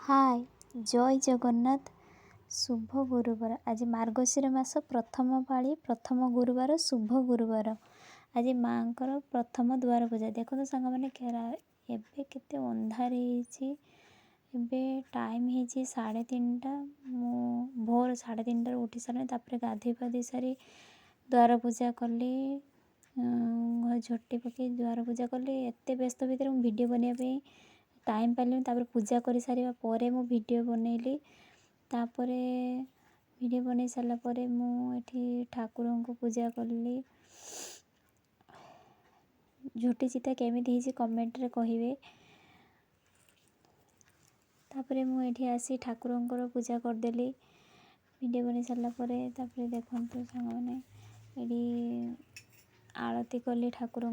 हाय जय जगन्नाथ। शुभ गुरुवार। आज मार्गशीर मास प्रथम पाली प्रथम गुरुवार शुभ गुरुवार। आज माँ प्रथम द्वार पूजा। देखो सांग मैंने एबे केते अंधार एबे टाइम है 3:30। मु भोर 3:30 उठी सारे तापर गाधे पाधे सारी द्वार पूजा कली। झोटी पकई द्वार पूजा कली। एत व्यस्त भितर वीडियो बनवाई टाइम पाइलिनी। तापर पूजा कर सारा पर मु वीडियो बनैली। तापर वीडियो बन सारा पर मुझे ठाकुर को पूजा कली। झोटी चिता केमी कमेंट रे कहिबे। तापर मुझे आसी ठाकुर पूजा करदेली। वीडियो बन सारा पर तापर देखते सांग मैंने ये आरती कली। ठाकुर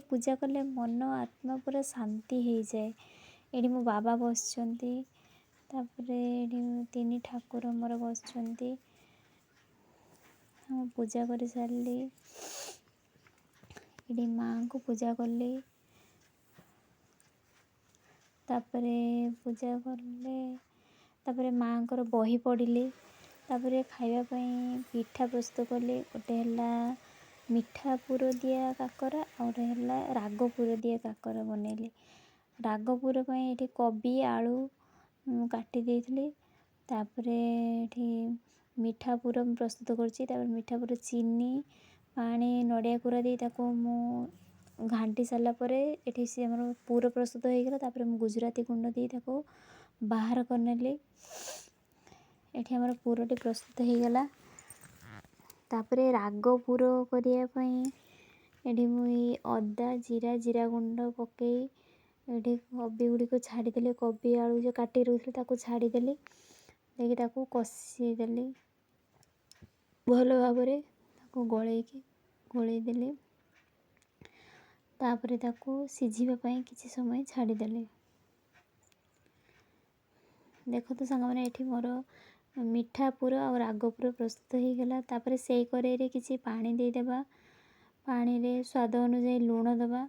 पूजा कले मन आत्मा पूरा शांति हो जाए। ये मो बाबा बसचंती। तापर तीन ठाकुर मोर बसचंती। पूजा कर सारी ये माँ को पूजा कली। तापर पूजा कले तापर माँ को बही पढ़ी। तापर खाइबा पिठा प्रस्तुत कली। गोटे है मिठा पुर दिया काकरा आउटे है राग पुर दिया काकरा बनैली। राग पुर ये कोबी आलू काटी देइथिली। तापर ये मिठा पुर प्रस्तुत कर। मिठा पुर चीनी पानी नड़िया कुरा दे मु घाटी सारा पर ये सी आम पुर प्रस्तुत हो गला। तापर गुजराती गुंड दे बाहर करनेली। ये आम पुरटी प्रस्तुत हो गला। तापर राग पुर करने ये अदा जीरा जीरा गुंड पकई ये कोबी गुड़िक छाड़देली। कोबी आलू जो काटी रखी छाड़देली। देखिए कषीदेली भल भाव गोलैदेली। तापर सिझापी किसी समय छाड़देली। देख तो सांग मैंने ये मोर मिठा पुर और राग पुर प्रस्तुत हो गला। तापर से कड़े किसी पानी देदेबा। पानी रे स्वाद अनुसार लुण दबा।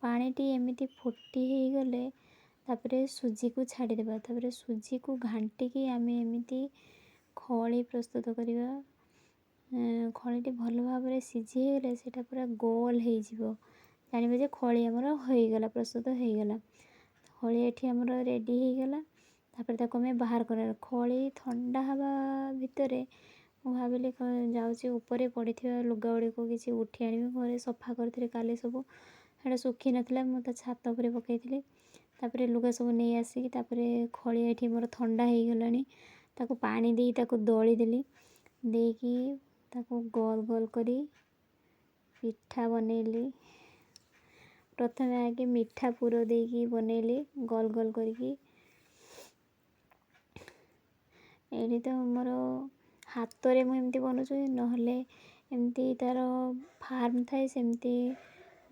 पानीटी एमती फुटी हो गले तापर सुजी को छाड़देबा। तापर सुजी को घाटिकी आम एमती खली प्रस्तुत करवा। खलीटी भल भाव सिझीगले से पूरा गोल हो जानवे खली आमर होगला प्रस्तुत हो गला। खली ये आमर रेडी होगला। तापर आम बाहर कर खली ठंडा हवा भितर मु भाविली जाऊँगी ऊपर पड़ी लुगा गुड़ी को किसी उठी आनी घरे सफा करी काली सब है सुखी नाला मुझे छात उपर पकई। तापर लुगा सब नहीं आसिक खली ये मोर ठंडा हो गला। पानी दे दलीदेली देकी गोल गोल करी पिठा बनैली। प्रथम आगे मिठा पुर देकी बनैली गोल गोल करी। ये तो मोर हाथ में मुझे बनाऊँ ना एमती तार फार्म थाए सेमती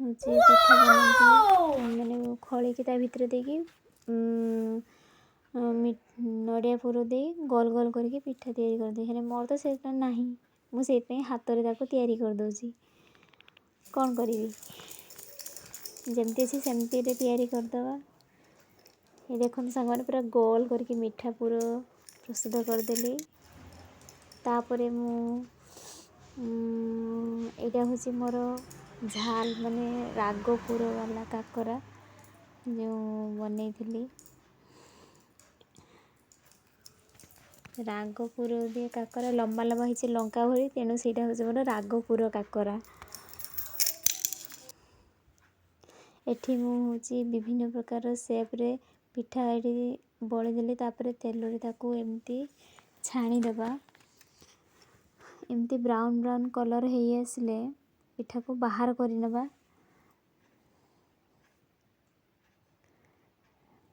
पिठा बनाती। मैंने खड़ी की भितर देकी नड़िया पुर दे गोल गोल करके पिठा तैयारी कर दे। मोर तो से ना मुझे हाथ में तैयारी करदे। कौन करी जमती अच्छी सेमती तैयारी करदे। ये देखते सांग मैंने पूरा गोल करके मिठा पुर प्रस्तुत करदेली। तापर यहाँ हूँ मोर झाल माने राग पुर वाला काकरा जो बनई थी। राग पुर दिए काकरा लंबा लंबा हो लंका भरी तेणु से हूँ मोर राग पुर काकरा। एठी मुझे विभिन्न प्रकार सेप्रे पिठा ये बड़ीदेली। तापर तेल एमती छाणीदबा। एमती ब्राउन ब्राउन कलर हो आसिले पिठा को बाहर करनेबा।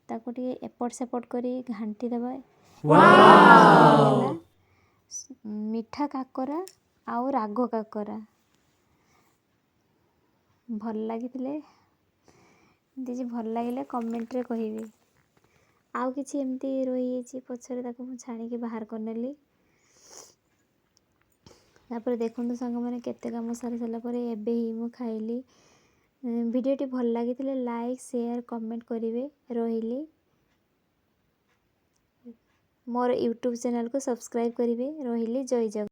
ताको एपट सेपट करी घांटी दबा। मिठा काकरा आउ राग काकरा भल लगी भल लगे कमेंट रे कहिबे। आउ किछि एमती रही पछरे छाणी बाहर करनेली। तापर देखो सांग मैंने केते काम सारी सारा एबे ही मु खाइली। ଭିଡ଼ିଓଟି ଭଲ ଲାଗିଥିଲେ ଲାଇକ୍ ସେୟାର କମେଣ୍ଟ କରିବେ। ରହିଲି। ମୋର ୟୁଟ୍ୟୁବ୍ ଚ୍ୟାନେଲକୁ ସବସ୍କ୍ରାଇବ୍ କରିବେ। ରହିଲି। ଜୟ ଜଗନ୍ନାଥ।